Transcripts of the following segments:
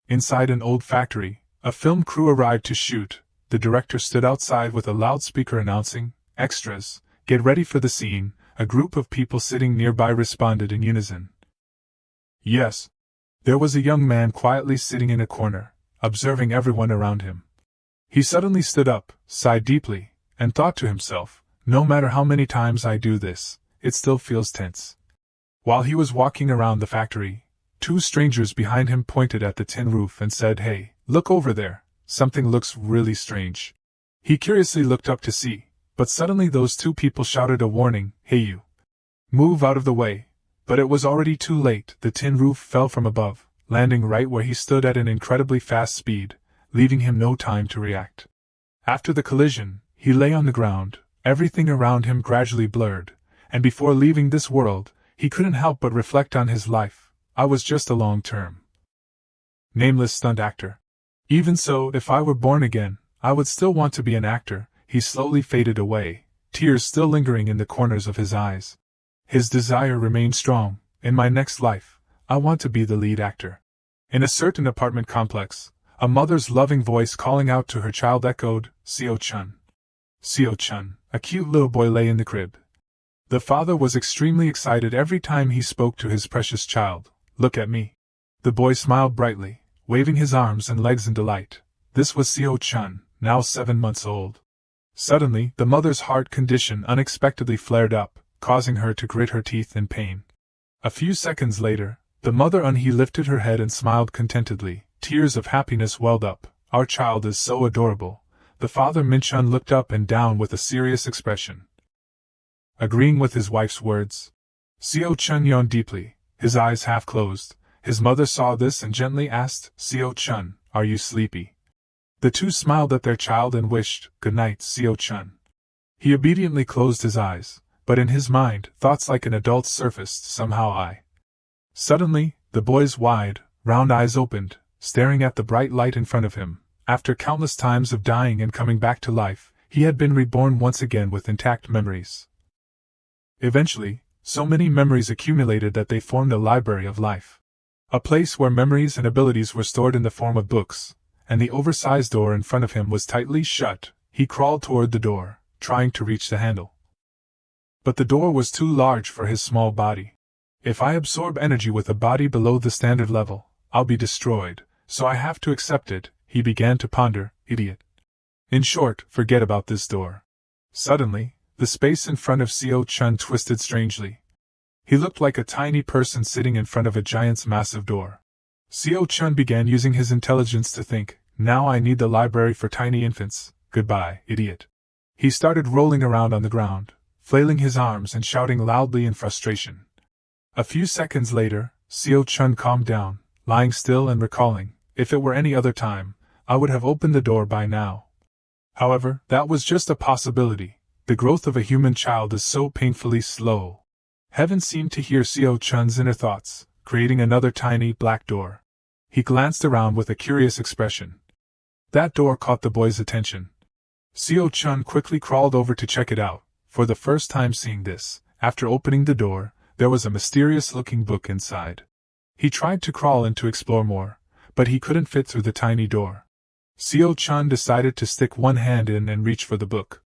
Inside an old factory, a film crew arrived to shoot. The director stood outside with a loudspeaker announcing, "Extras, get ready for the scene." A group of people sitting nearby responded in unison. Yes. There was a young man quietly sitting in a corner, observing everyone around him. He suddenly stood up, sighed deeply, and thought to himself, "No matter how many times I do this, it still feels tense." While he was walking around the factory, two strangers behind him pointed at the tin roof and said, "Hey, look over there, something looks really strange." He curiously looked up to see, but suddenly those two people shouted a warning, "Hey you! Move out of the way!" But it was already too late. The tin roof fell from above, landing right where he stood at an incredibly fast speed, leaving him no time to react. After the collision, he lay on the ground, everything around him gradually blurred, and before leaving this world, he couldn't help but reflect on his life. I was just a long-term, nameless stunt actor. Even so, if I were born again, I would still want to be an actor. He slowly faded away, tears still lingering in the corners of his eyes. His desire remained strong. In my next life, I want to be the lead actor. In a certain apartment complex, a mother's loving voice calling out to her child echoed, "Seo-chun. Seo-chun." A cute little boy lay in the crib. The father was extremely excited every time he spoke to his precious child. "Look at me." The boy smiled brightly, waving his arms and legs in delight. This was Seo-chun, now 7 months old. Suddenly, the mother's heart condition unexpectedly flared up, causing her to grit her teeth in pain. A few seconds later, the mother lifted her head and smiled contentedly. Tears of happiness welled up. "Our child is so adorable." The father Min-chun looked up and down with a serious expression, agreeing with his wife's words. Seo-chun yawned deeply, his eyes half closed. His mother saw this and gently asked, "Seo-chun, are you sleepy?" The two smiled at their child and wished, "Good night, Seo-chun." He obediently closed his eyes, but in his mind, thoughts like an adult's surfaced. Suddenly, the boy's wide, round eyes opened, staring at the bright light in front of him. After countless times of dying and coming back to life, he had been reborn once again with intact memories. Eventually, so many memories accumulated that they formed a library of life. A place where memories and abilities were stored in the form of books, and the oversized door in front of him was tightly shut. He crawled toward the door, trying to reach the handle. But the door was too large for his small body. "If I absorb energy with a body below the standard level, I'll be destroyed, so I have to accept it," he began to ponder. "Idiot. In short, forget about this door." Suddenly, the space in front of Seo-chun twisted strangely. He looked like a tiny person sitting in front of a giant's massive door. Seo-chun began using his intelligence to think, "Now I need the library for tiny infants. Goodbye, idiot." He started rolling around on the ground, flailing his arms and shouting loudly in frustration. A few seconds later, Seo-chun calmed down, lying still and recalling, "If it were any other time, I would have opened the door by now." However, that was just a possibility. The growth of a human child is so painfully slow. Heaven seemed to hear Seo-chun's inner thoughts, creating another tiny black door. He glanced around with a curious expression. That door caught the boy's attention. Seo-chun quickly crawled over to check it out. For the first time seeing this, after opening the door, there was a mysterious-looking book inside. He tried to crawl in to explore more, but he couldn't fit through the tiny door. Seo-chun decided to stick one hand in and reach for the book.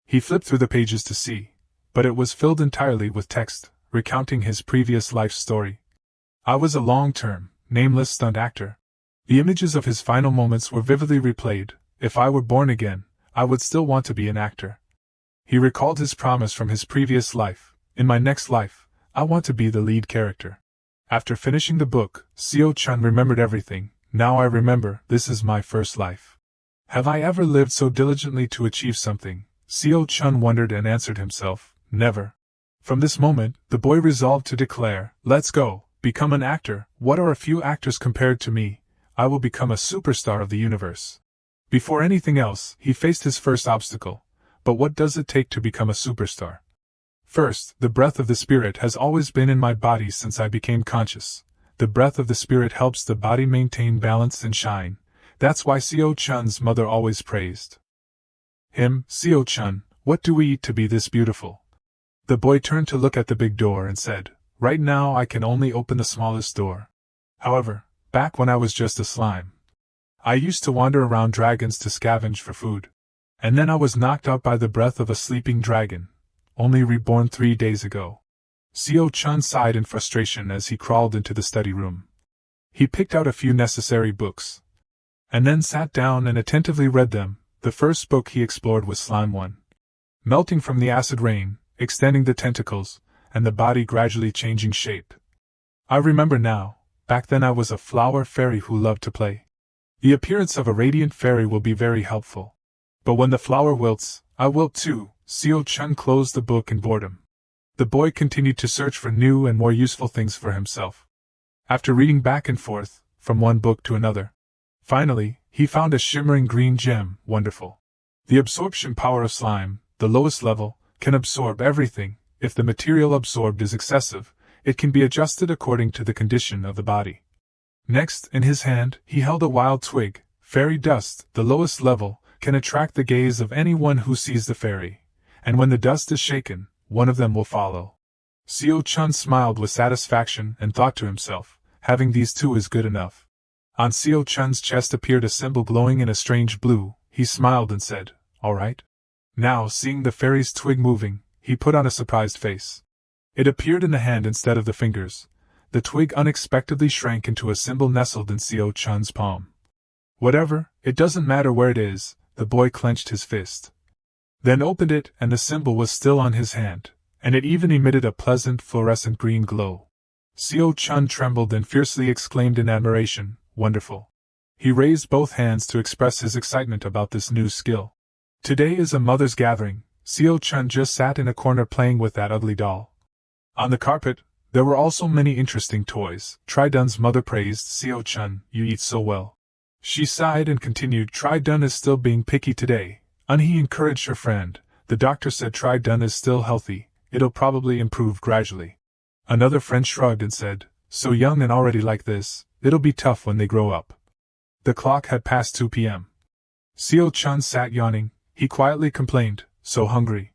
He flipped through the pages to see, but it was filled entirely with text, recounting his previous life story. "I was a long-term, nameless stunt actor." The images of his final moments were vividly replayed. "If I were born again, I would still want to be an actor." He recalled his promise from his previous life, "In my next life, I want to be the lead character." After finishing the book, Seo-chun remembered everything. "Now I remember, this is my first life. Have I ever lived so diligently to achieve something?" Seo-chun wondered and answered himself, "Never." From this moment, the boy resolved to declare, "Let's go, become an actor. What are a few actors compared to me? I will become a superstar of the universe." Before anything else, he faced his first obstacle. But what does it take to become a superstar? First, the breath of the spirit has always been in my body since I became conscious. The breath of the spirit helps the body maintain balance and shine. That's why Seo-chun's mother always praised him. "Seo-chun, what do we eat to be this beautiful?" The boy turned to look at the big door and said, "Right now I can only open the smallest door. However, back when I was just a slime. I used to wander around dragons to scavenge for food. And then I was knocked out by the breath of a sleeping dragon, only reborn 3 days ago. Seo-chun sighed in frustration as he crawled into the study room. He picked out a few necessary books, and then sat down and attentively read them. The first book he explored was Slime 1. Melting from the acid rain, extending the tentacles, and the body gradually changing shape. I remember now, back then I was a flower fairy who loved to play. The appearance of a radiant fairy will be very helpful. But when the flower wilts, I wilt too. Seo-chun closed the book in boredom. The boy continued to search for new and more useful things for himself. After reading back and forth, from one book to another, finally, he found a shimmering green gem. Wonderful. The absorption power of slime, the lowest level, can absorb everything. If the material absorbed is excessive, it can be adjusted according to the condition of the body. Next, in his hand, he held a wild twig. Fairy dust, the lowest level, can attract the gaze of anyone who sees the fairy, and when the dust is shaken, one of them will follow. Seo-chun smiled with satisfaction and thought to himself, having these two is good enough. On Seo-chun's chest appeared a symbol glowing in a strange blue. He smiled and said, "All right." Now, seeing the fairy's twig moving, he put on a surprised face. It appeared in the hand instead of the fingers. The twig unexpectedly shrank into a symbol nestled in Seo-chun's palm. Whatever, it doesn't matter where it is, the boy clenched his fist. Then opened it, and the symbol was still on his hand, and it even emitted a pleasant fluorescent green glow. Seo-chun trembled and fiercely exclaimed in admiration, "Wonderful." He raised both hands to express his excitement about this new skill. Today is a mother's gathering. Seo-chun just sat in a corner playing with that ugly doll. On the carpet, there were also many interesting toys. Tridun's mother praised Seo-chun, "You eat so well." She sighed and continued, "Tridun is still being picky today." He encouraged her friend. "The doctor said Tridun is still healthy, it'll probably improve gradually." Another friend shrugged and said, "So young and already like this, it'll be tough when they grow up." The clock had passed 2 p.m. Seo-chun sat yawning. He quietly complained, "So hungry."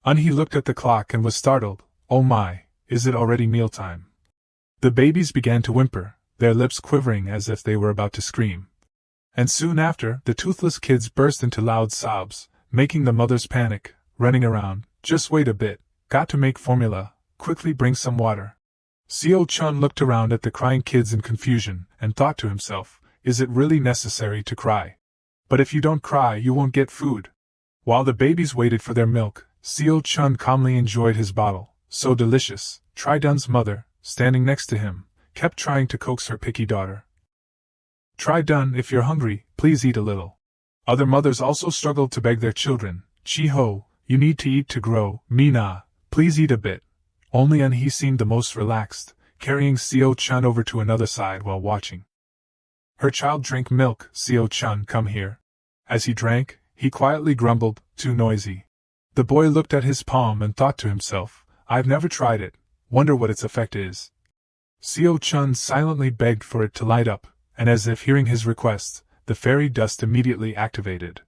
He looked at the clock and was startled. "Oh my, is it already mealtime?" The babies began to whimper, their lips quivering as if they were about to scream. And soon after, the toothless kids burst into loud sobs, making the mothers panic, running around. "Just wait a bit, got to make formula, quickly bring some water." Seo-chun looked around at the crying kids in confusion, and thought to himself, is it really necessary to cry? But if you don't cry you won't get food. While the babies waited for their milk, Seo-chun calmly enjoyed his bottle. So delicious. Tridun's mother, standing next to him, kept trying to coax her picky daughter. "Tridun, if you're hungry, please eat a little." Other mothers also struggled to beg their children, "Chi-ho, you need to eat to grow. Mina, please eat a bit." Only he seemed the most relaxed, carrying Seo-chun over to another side while watching. Her child drank milk. "Seo-chun, come here." As he drank, he quietly grumbled, "Too noisy." The boy looked at his palm and thought to himself, "I've never tried it, wonder what its effect is." Seo-chun silently begged for it to light up, and as if hearing his request, the fairy dust immediately activated.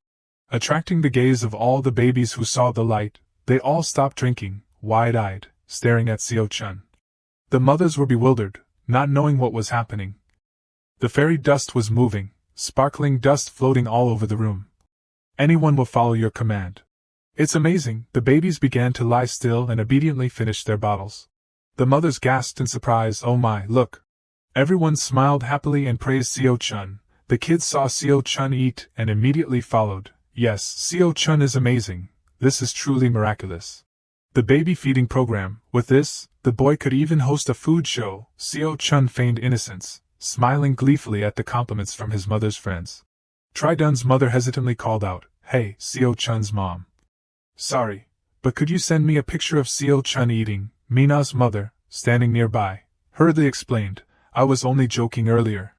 Attracting the gaze of all the babies who saw the light, they all stopped drinking, wide-eyed, staring at Seo-chun. The mothers were bewildered, not knowing what was happening. The fairy dust was moving, sparkling dust floating all over the room. "Anyone will follow your command." "It's amazing." The babies began to lie still and obediently finished their bottles. The mothers gasped in surprise, "Oh my, look." Everyone smiled happily and praised Seo-chun. The kids saw Seo-chun eat and immediately followed. "Yes, Seo-chun is amazing. This is truly miraculous." The baby feeding program. With this, the boy could even host a food show. Seo-chun feigned innocence, smiling gleefully at the compliments from his mother's friends. Tridun's mother hesitantly called out, "Hey, Seo-chun's mom. Sorry, but could you send me a picture of Seo-chun eating?" Mina's mother, standing nearby, hurriedly explained, "I was only joking earlier."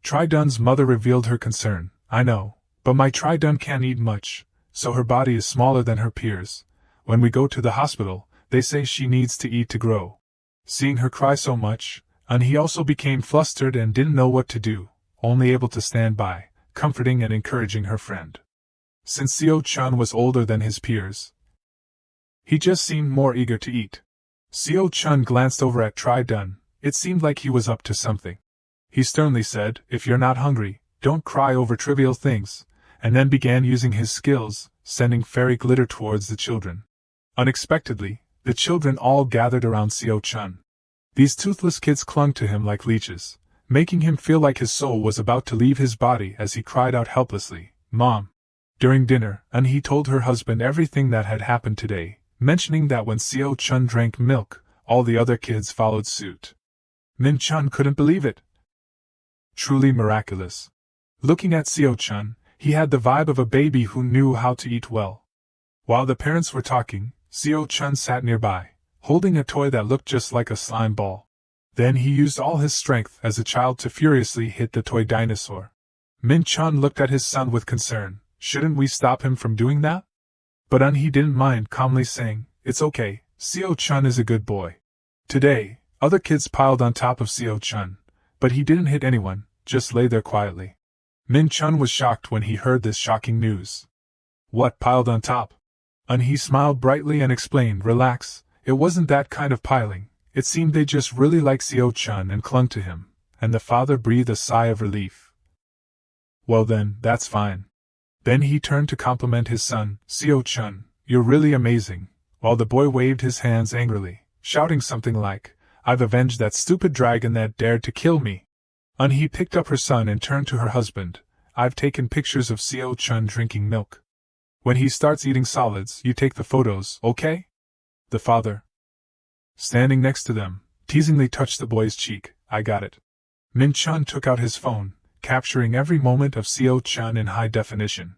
Tridun's mother revealed her concern. "I know, but my Tridun can't eat much, so her body is smaller than her peers. When we go to the hospital, they say she needs to eat to grow." Seeing her cry so much, he also became flustered and didn't know what to do, only able to stand by, comforting and encouraging her friend. Since Seo-chun was older than his peers, he just seemed more eager to eat. Seo-chun glanced over at Tridun. It seemed like he was up to something. He sternly said, "If you're not hungry, don't cry over trivial things," and then began using his skills, sending fairy glitter towards the children. Unexpectedly, the children all gathered around Seo Chun. These toothless kids clung to him like leeches, making him feel like his soul was about to leave his body as he cried out helplessly, "Mom!" During dinner, Eun-hee told her husband everything that had happened today, mentioning that when Seo Chun drank milk, all the other kids followed suit. Min Chun couldn't believe it. Truly miraculous. Looking at Seo Chun, he had the vibe of a baby who knew how to eat well. While the parents were talking, Seo Chun sat nearby, holding a toy that looked just like a slime ball. Then he used all his strength as a child to furiously hit the toy dinosaur. Min Chun looked at his son with concern. "Shouldn't we stop him from doing that?" But Eun-hee didn't mind, calmly saying, "It's okay, Seo Chun is a good boy." Today, other kids piled on top of Seo Chun, but he didn't hit anyone, just lay there quietly. Min Chun was shocked when he heard this shocking news. "What, piled on top?" Eun-hee smiled brightly and explained, "Relax, it wasn't that kind of piling. It seemed they just really liked Seo Chun and clung to him," and the father breathed a sigh of relief. "Well then, that's fine." Then he turned to compliment his son, "Seo Chun, you're really amazing," while the boy waved his hands angrily, shouting something like, "I've avenged that stupid dragon that dared to kill me." Eun-hee picked up her son and turned to her husband, "I've taken pictures of Seo Chun drinking milk. When he starts eating solids, you take the photos, okay?" The father, standing next to them, teasingly touched the boy's cheek. "I got it." Min Chun took out his phone, capturing every moment of Seo Chun in high definition.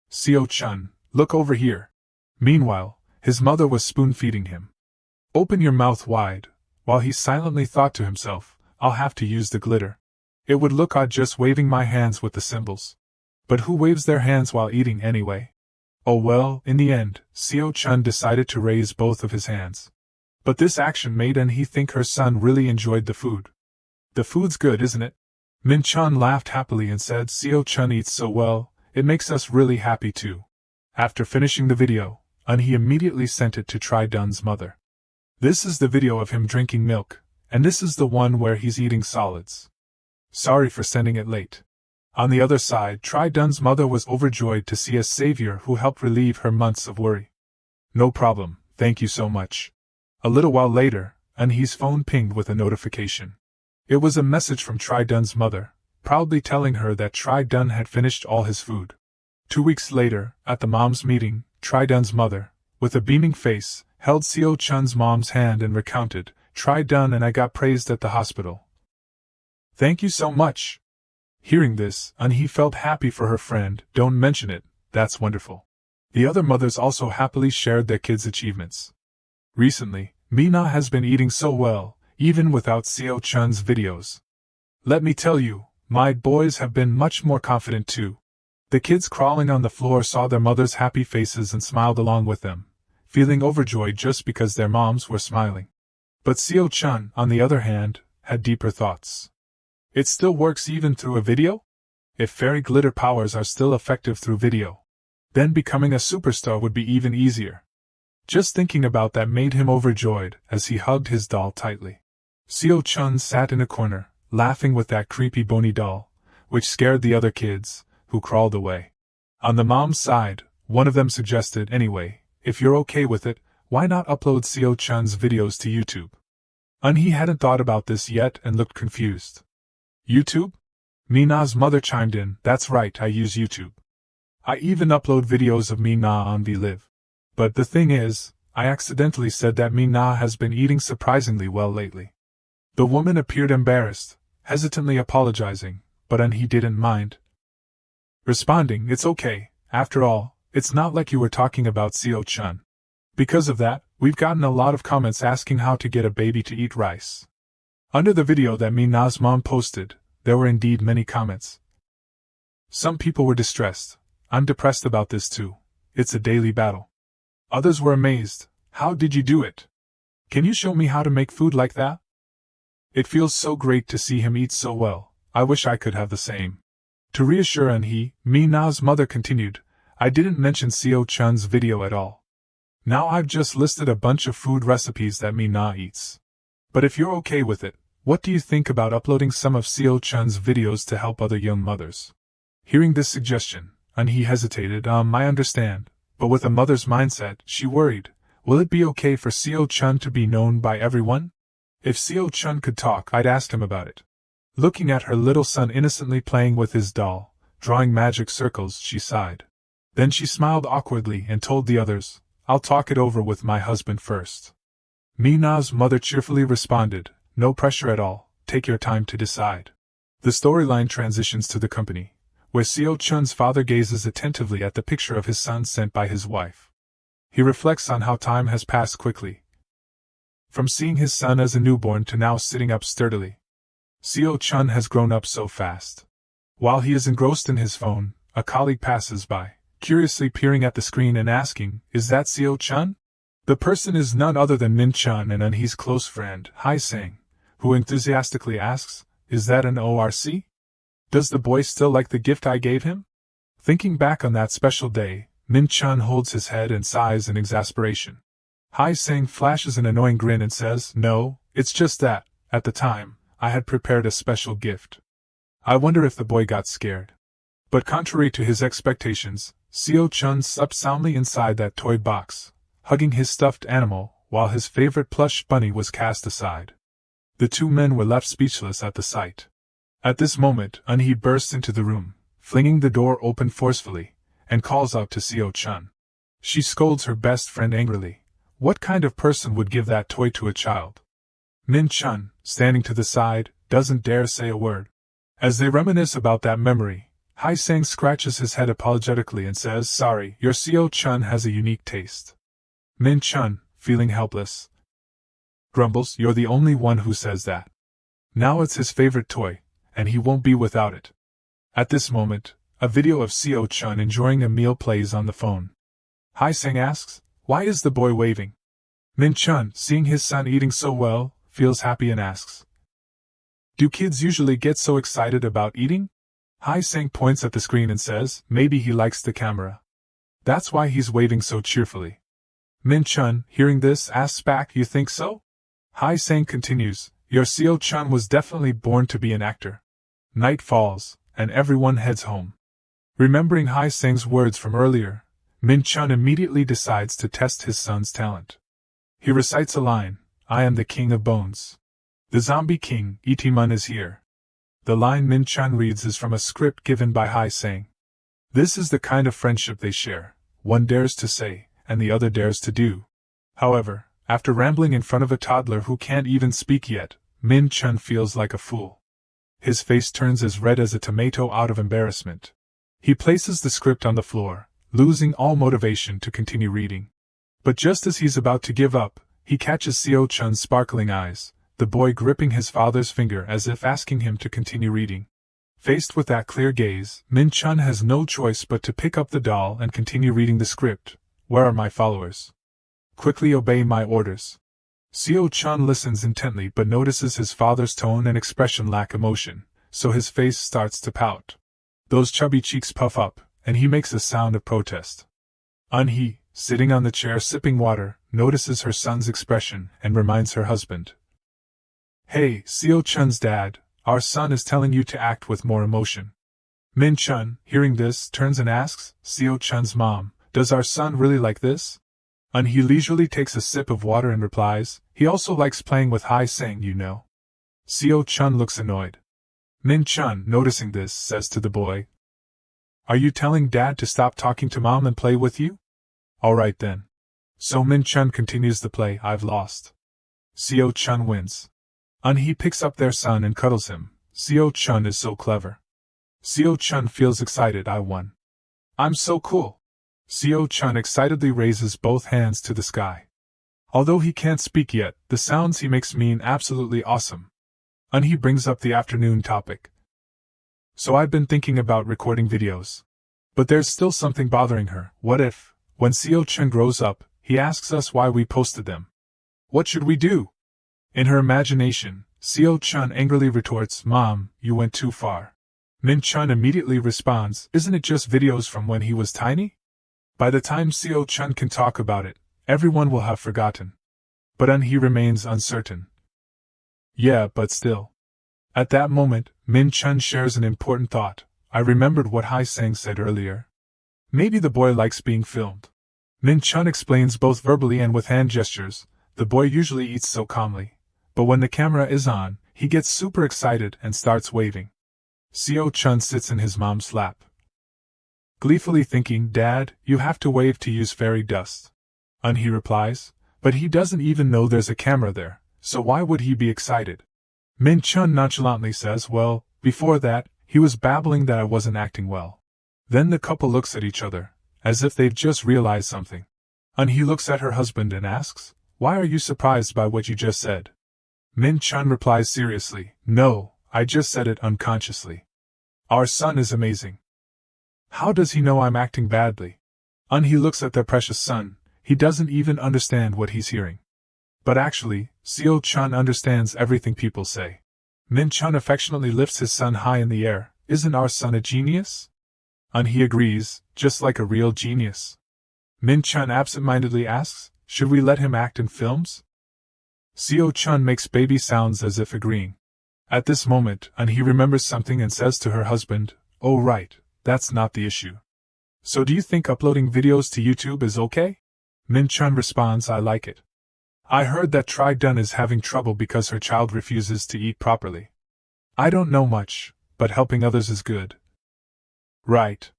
"Seo Chun, look over here." Meanwhile, his mother was spoon-feeding him. "Open your mouth wide," while he silently thought to himself, "I'll have to use the glitter. It would look odd just waving my hands with the symbols. But who waves their hands while eating anyway?" Oh well, in the end, Seo Chun decided to raise both of his hands. But this action made Eun-hee think her son really enjoyed the food. "The food's good, isn't it?" Min Chun laughed happily and said, "Seo Chun eats so well, it makes us really happy too." After finishing the video, Eun-hee immediately sent it to Tri-Dun's mother. "This is the video of him drinking milk, and this is the one where he's eating solids. Sorry for sending it late." On the other side, Tri-Dun's mother was overjoyed to see a savior who helped relieve her months of worry. "No problem, thank you so much." A little while later, Eun-hee's phone pinged with a notification. It was a message from Tri-Dun's mother, proudly telling her that Tri-Dun had finished all his food. 2 weeks later, at the mom's meeting, Tri-Dun's mother, with a beaming face, held Seo Chun's mom's hand and recounted, "Tri-Dun and I got praised at the hospital. Thank you so much." Hearing this, Eun-hee felt happy for her friend. "Don't mention it, that's wonderful." The other mothers also happily shared their kids' achievements. Recently, Mina has been eating so well, even without Seo Chun's videos. Let me tell you, my boys have been much more confident too. The kids crawling on the floor saw their mothers' happy faces and smiled along with them, feeling overjoyed just because their moms were smiling. But Seo Chun, on the other hand, had deeper thoughts. It still works even through a video? If fairy glitter powers are still effective through video, then becoming a superstar would be even easier. Just thinking about that made him overjoyed as he hugged his doll tightly. Seo Chun sat in a corner, laughing with that creepy bony doll, which scared the other kids, who crawled away. On the mom's side, one of them suggested, "Anyway, if you're okay with it, why not upload Seo Chun's videos to YouTube?" Eun-hee hadn't thought about this yet and looked confused. "YouTube?" Mina's mother chimed in, "That's right, I use YouTube. I even upload videos of Mina on VLive. But the thing is, I accidentally said that Mina has been eating surprisingly well lately." The woman appeared embarrassed, hesitantly apologizing, but Eun-hee didn't mind, responding, "It's okay, after all, it's not like you were talking about Seo Chun. Because of that, we've gotten a lot of comments asking how to get a baby to eat rice." Under the video that Mina's mom posted, there were indeed many comments. Some people were distressed. "I'm depressed about this too. It's a daily battle." Others were amazed. "How did you do it? Can you show me how to make food like that? It feels so great to see him eat so well. I wish I could have the same." To reassure Eun-hee, Mina's mother continued, "I didn't mention Seo Chun's video at all. Now I've just listed a bunch of food recipes that Mina eats. But if you're okay with it, What do you think about uploading some of Seo Chun's videos to help other young mothers? Hearing this suggestion, Eunhee hesitated. I understand, but with a mother's mindset, she worried, will it be okay for Seo Chun to be known by everyone? If Seo Chun could talk, I'd ask him about it. Looking at her little son innocently playing with his doll, drawing magic circles, she sighed. Then she smiled awkwardly and told the others, I'll talk it over with my husband first. Mina's mother cheerfully responded, no pressure at all, take your time to decide. The storyline transitions to the company, where Seo Chun's father gazes attentively at the picture of his son sent by his wife. He reflects on how time has passed quickly. From seeing his son as a newborn to now sitting up sturdily. Seo Chun has grown up so fast. While he is engrossed in his phone, a colleague passes by, curiously peering at the screen and asking, is that Seo Chun? The person is none other than Min Chun and Eunhee's close friend, Hai Sang, who enthusiastically asks, is that an ORC? Does the boy still like the gift I gave him? Thinking back on that special day, Min Chun holds his head and sighs in exasperation. Hai Sang flashes an annoying grin and says, no, it's just that, at the time, I had prepared a special gift. I wonder if the boy got scared. But contrary to his expectations, Seo Chun slept soundly inside that toy box, hugging his stuffed animal, while his favorite plush bunny was cast aside. The two men were left speechless at the sight. At this moment, Eunhee bursts into the room, flinging the door open forcefully, and calls out to Seo Chun. She scolds her best friend angrily. What kind of person would give that toy to a child? Min Chun, standing to the side, doesn't dare say a word. As they reminisce about that memory, Hai Sang scratches his head apologetically and says, sorry, your Seo Chun has a unique taste. Min Chun, feeling helpless, grumbles, you're the only one who says that. Now it's his favorite toy, and he won't be without it. At this moment, a video of Seo Chun enjoying a meal plays on the phone. Hai Sang asks, why is the boy waving? Min Chun, seeing his son eating so well, feels happy and asks, do kids usually get so excited about eating? Hai Sang points at the screen and says, maybe he likes the camera. That's why he's waving so cheerfully. Min Chun, hearing this, asks back, you think so? Hai Sang continues, your Seo Chun was definitely born to be an actor. Night falls, and everyone heads home. Remembering Hai Sang's words from earlier, Min Chun immediately decides to test his son's talent. He recites a line, I am the king of bones. The zombie king, Itimun, is here. The line Min Chun reads is from a script given by Hai Sang. This is the kind of friendship they share, one dares to say, and the other dares to do. However, after rambling in front of a toddler who can't even speak yet, Min Chun feels like a fool. His face turns as red as a tomato out of embarrassment. He places the script on the floor, losing all motivation to continue reading. But just as he's about to give up, he catches Seo Chun's sparkling eyes, the boy gripping his father's finger as if asking him to continue reading. Faced with that clear gaze, Min Chun has no choice but to pick up the doll and continue reading the script. Where are my followers? Quickly obey my orders. Seo Chun listens intently but notices his father's tone and expression lack emotion, so his face starts to pout. Those chubby cheeks puff up, and he makes a sound of protest. Eunhee, sitting on the chair sipping water, notices her son's expression and reminds her husband. Hey, Seo Chun's dad, our son is telling you to act with more emotion. Min Chun, hearing this, turns and asks, Seo Chun's mom, does our son really like this? Eunhee leisurely takes a sip of water and replies, he also likes playing with Hai Sang, you know. Seo Chun looks annoyed. Min Chun, noticing this, says to the boy, are you telling dad to stop talking to mom and play with you? Alright then. So Min Chun continues the play, I've lost. Seo Chun wins. Eunhee picks up their son and cuddles him. Seo Chun is so clever. Seo Chun feels excited, I won. I'm so cool. Seo Chun excitedly raises both hands to the sky. Although he can't speak yet, the sounds he makes mean absolutely awesome. Eunhee brings up the afternoon topic. So I've been thinking about recording videos. But there's still something bothering her. What if, when Seo Chun grows up, he asks us why we posted them? What should we do? In her imagination, Seo Chun angrily retorts, Mom, you went too far. Min Chun immediately responds, isn't it just videos from when he was tiny? By the time Seo Chun can talk about it, everyone will have forgotten. But Eunhee remains uncertain. Yeah, but still. At that moment, Min Chun shares an important thought. I remembered what Hai Sang said earlier. Maybe the boy likes being filmed. Min Chun explains both verbally and with hand gestures. The boy usually eats so calmly, but when the camera is on, he gets super excited and starts waving. Seo Chun sits in his mom's lap, gleefully thinking, "Dad, you have to wave to use fairy dust." He replies, "But he doesn't even know there's a camera there, so why would he be excited?" Min Chun nonchalantly says, "Well, before that, he was babbling that I wasn't acting well." Then the couple looks at each other, as if they've just realized something. He looks at her husband and asks, "Why are you surprised by what you just said?" Min Chun replies seriously, "No, I just said it unconsciously. Our son is amazing. How does he know I'm acting badly?" He looks at their precious son, he doesn't even understand what he's hearing. But actually, Seo Chun understands everything people say. Min Chun affectionately lifts his son high in the air. "Isn't our son a genius?" He agrees, just like a real genius. Min Chun absent-mindedly asks, "Should we let him act in films?" Seo Chun makes baby sounds as if agreeing. At this moment, he remembers something and says to her husband, "Oh right, that's not the issue. So do you think uploading videos to YouTube is okay?" Min Chun responds, "I like it. I heard that Tri Dun is having trouble because her child refuses to eat properly. I don't know much, but helping others is good." Right.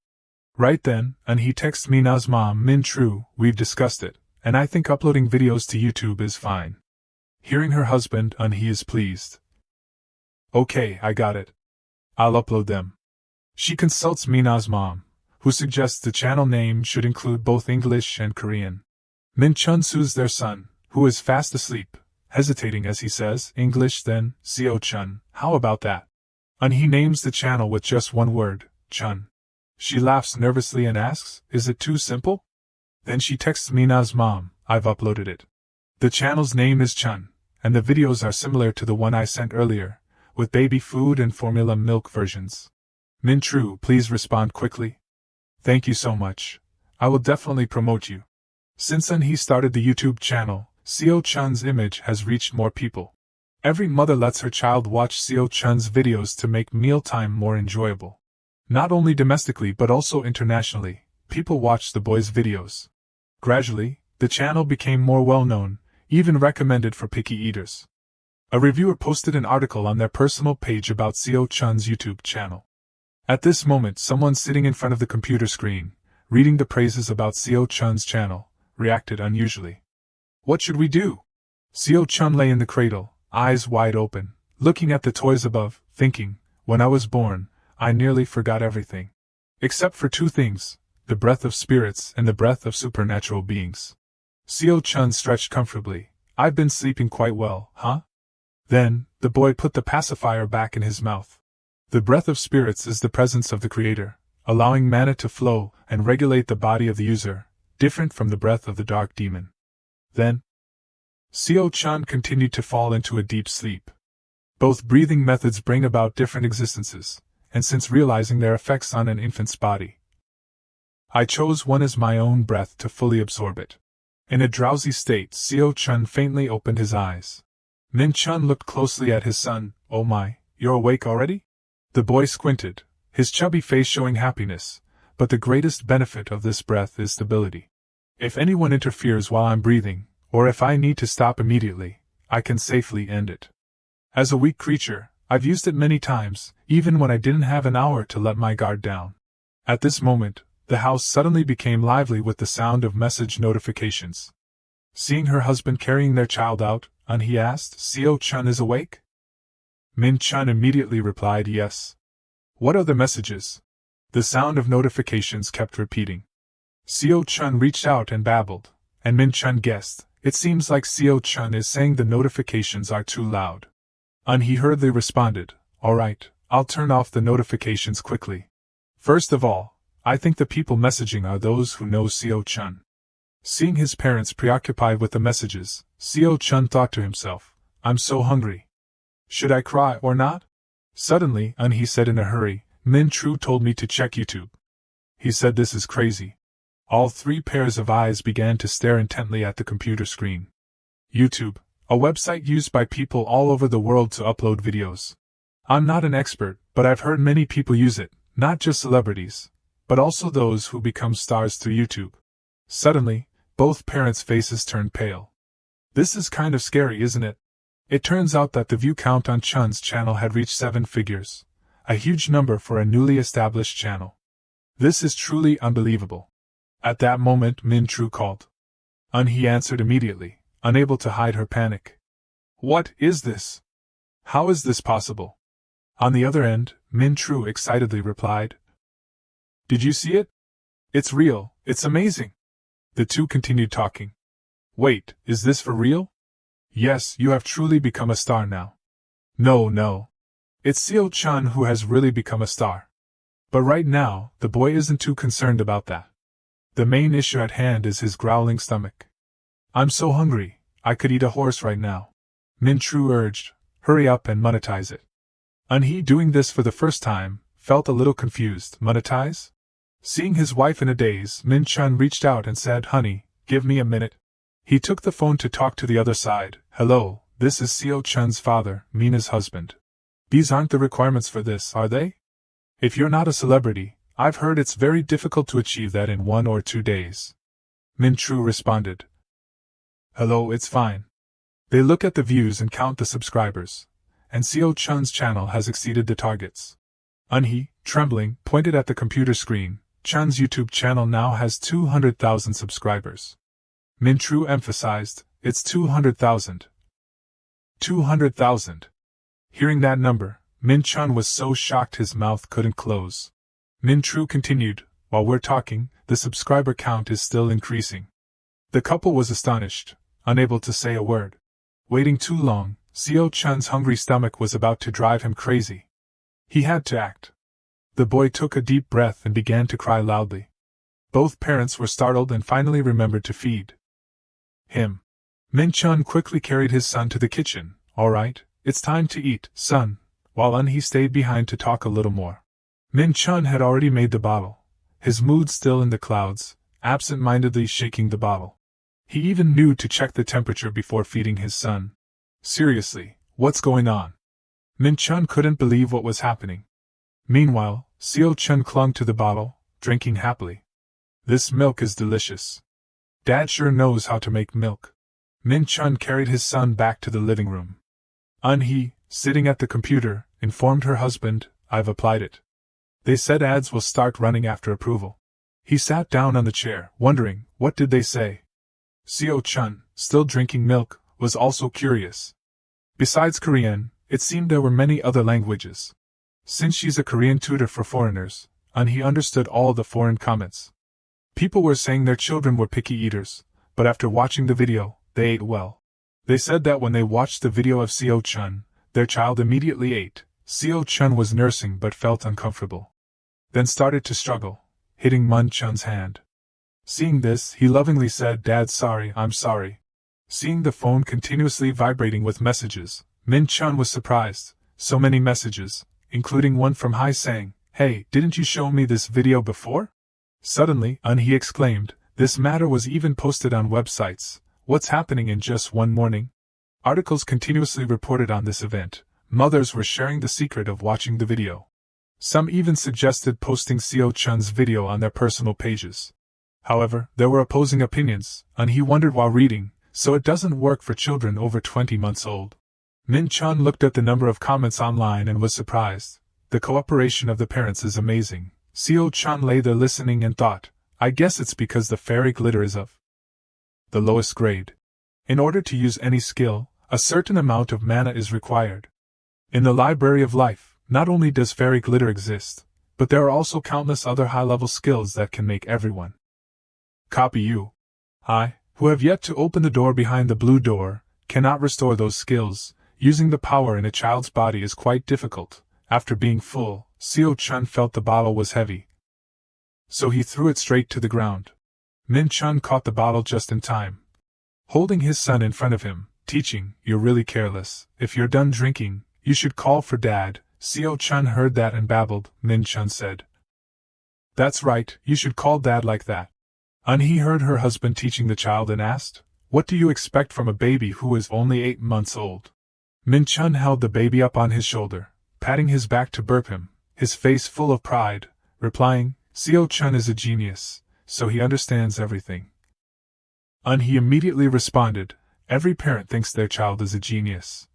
Right then, he texts Mina's mom, "Min True, we've discussed it, and I think uploading videos to YouTube is fine." Hearing her husband, he is pleased. "Okay, I got it. I'll upload them." She consults Mina's mom, who suggests the channel name should include both English and Korean. Min Chun soothes their son, who is fast asleep, hesitating as he says, "English then, Seo Chun, how about that?" He names the channel with just one word, Chun. She laughs nervously and asks, "Is it too simple?" Then she texts Mina's mom, "I've uploaded it. The channel's name is Chun, and the videos are similar to the one I sent earlier, with baby food and formula milk versions. Min True, please respond quickly. Thank you so much. I will definitely promote you." Since he started the YouTube channel, Seo Chun's image has reached more people. Every mother lets her child watch Seo Chun's videos to make mealtime more enjoyable. Not only domestically but also internationally, people watch the boy's videos. Gradually, the channel became more well-known, even recommended for picky eaters. A reviewer posted an article on their personal page about Seo Chun's YouTube channel. At this moment, someone sitting in front of the computer screen, reading the praises about Seo Chun's channel, reacted unusually. "What should we do?" Seo Chun lay in the cradle, eyes wide open, looking at the toys above, thinking, "When I was born, I nearly forgot everything. Except for two things, the breath of spirits and the breath of supernatural beings." Seo Chun stretched comfortably. "I've been sleeping quite well, huh?" Then, the boy put the pacifier back in his mouth. The breath of spirits is the presence of the Creator, allowing mana to flow and regulate the body of the user, different from the breath of the dark demon. Then, Seo Chun continued to fall into a deep sleep. Both breathing methods bring about different existences, and since realizing their effects on an infant's body, I chose one as my own breath to fully absorb it. In a drowsy state, Seo Chun faintly opened his eyes. Min Chun looked closely at his son. "Oh my, you're awake already?" The boy squinted, his chubby face showing happiness, but the greatest benefit of this breath is stability. If anyone interferes while I'm breathing, or if I need to stop immediately, I can safely end it. As a weak creature, I've used it many times, even when I didn't have an hour to let my guard down. At this moment, the house suddenly became lively with the sound of message notifications. Seeing her husband carrying their child out, he asked, "Seo Chun is awake?" Min Chun immediately replied, "Yes." "What are the messages?" The sound of notifications kept repeating. Seo Chun reached out and babbled, and Min Chun guessed, "It seems like Seo Chun is saying the notifications are too loud." He hurriedly responded, "All right, I'll turn off the notifications quickly. First of all, I think the people messaging are those who know Seo Chun." Seeing his parents preoccupied with the messages, Seo Chun thought to himself, "I'm so hungry. Should I cry or not?" Suddenly, he said in a hurry, "Min True told me to check YouTube. He said this is crazy." All three pairs of eyes began to stare intently at the computer screen. "YouTube," a website used by people all over the world to upload videos. I'm not an expert, but I've heard many people use it, not just celebrities, but also those who become stars through YouTube. Suddenly, both parents' faces turned pale. This is kind of scary, isn't it? It turns out that the view count on Chun's channel had reached 7 figures, a huge number for a newly established channel. This is truly unbelievable. At that moment, Min Tru called. He answered immediately, unable to hide her panic. What is this? How is this possible? On the other end, Min Tru excitedly replied. Did you see it? It's real, it's amazing. The two continued talking. Wait, is this for real? Yes, you have truly become a star now. No. It's Seo Chun who has really become a star. But right now, the boy isn't too concerned about that. The main issue at hand is his growling stomach. I'm so hungry, I could eat a horse right now. Min Tru urged, hurry up and monetize it. He, doing this for the first time, felt a little confused. Monetize? Seeing his wife in a daze, Min Chun reached out and said, Honey, give me a minute. He took the phone to talk to the other side. Hello, this is Seo Chun's father, Mina's husband. These aren't the requirements for this, are they? If you're not a celebrity, I've heard it's very difficult to achieve that in 1 or 2 days. Min Tru responded. Hello, it's fine. They look at the views and count the subscribers, and Seo Chun's channel has exceeded the targets. He, trembling, pointed at the computer screen. Chun's YouTube channel now has 200,000 subscribers. Min Tru emphasized, it's 200,000. 200,000. Hearing that number, Min Chun was so shocked his mouth couldn't close. Min Tru continued, while we're talking, the subscriber count is still increasing. The couple was astonished, unable to say a word. Waiting too long, Seo Chun's hungry stomach was about to drive him crazy. He had to act. The boy took a deep breath and began to cry loudly. Both parents were startled and finally remembered to feed him. Min Chun quickly carried his son to the kitchen. All right, it's time to eat, son, while He stayed behind to talk a little more. Min Chun had already made the bottle, his mood still in the clouds, absent-mindedly shaking the bottle. He even knew to check the temperature before feeding his son. Seriously, what's going on? Min Chun couldn't believe what was happening. Meanwhile, Seo Chun clung to the bottle, drinking happily. This milk is delicious. Dad sure knows how to make milk. Min Chun carried his son back to the living room. He, sitting at the computer, informed her husband, I've applied it. They said ads will start running after approval. He sat down on the chair, wondering, what did they say? Seo Chun, still drinking milk, was also curious. Besides Korean, it seemed there were many other languages. Since she's a Korean tutor for foreigners, He understood all the foreign comments. People were saying their children were picky eaters, but after watching the video, they ate well. They said that when they watched the video of Seo Chun, their child immediately ate. Seo Chun was nursing but felt uncomfortable. Then started to struggle, hitting Min Chun's hand. Seeing this, he lovingly said, Dad, sorry, I'm sorry. Seeing the phone continuously vibrating with messages, Min Chun was surprised. So many messages, including one from Hai saying, Hey, didn't you show me this video before? Suddenly, He exclaimed, this matter was even posted on websites. What's happening in just one morning? Articles continuously reported on this event. Mothers were sharing the secret of watching the video. Some even suggested posting Seo Chun's video on their personal pages. However, there were opposing opinions, and he wondered while reading, so it doesn't work for children over 20 months old. Min Chun looked at the number of comments online and was surprised. The cooperation of the parents is amazing. Seo Chun lay there listening and thought, I guess it's because the fairy glitter is of the lowest grade. In order to use any skill, a certain amount of mana is required. In the Library of Life, not only does fairy glitter exist, but there are also countless other high-level skills that can make everyone copy you. I, who have yet to open the door behind the blue door, cannot restore those skills. Using the power in a child's body is quite difficult. After being full, Seo Chun felt the bottle was heavy, so he threw it straight to the ground. Min Chun caught the bottle just in time, holding his son in front of him, teaching, You're really careless. If you're done drinking, you should call for Dad. Seo Chun heard that and babbled. Min Chun said, That's right, you should call Dad like that. He heard her husband teaching the child and asked, What do you expect from a baby who is only 8 months old? Min Chun held the baby up on his shoulder, patting his back to burp him, his face full of pride, replying, Seo Chun is a genius, so he understands everything. He immediately responded, every parent thinks their child is a genius.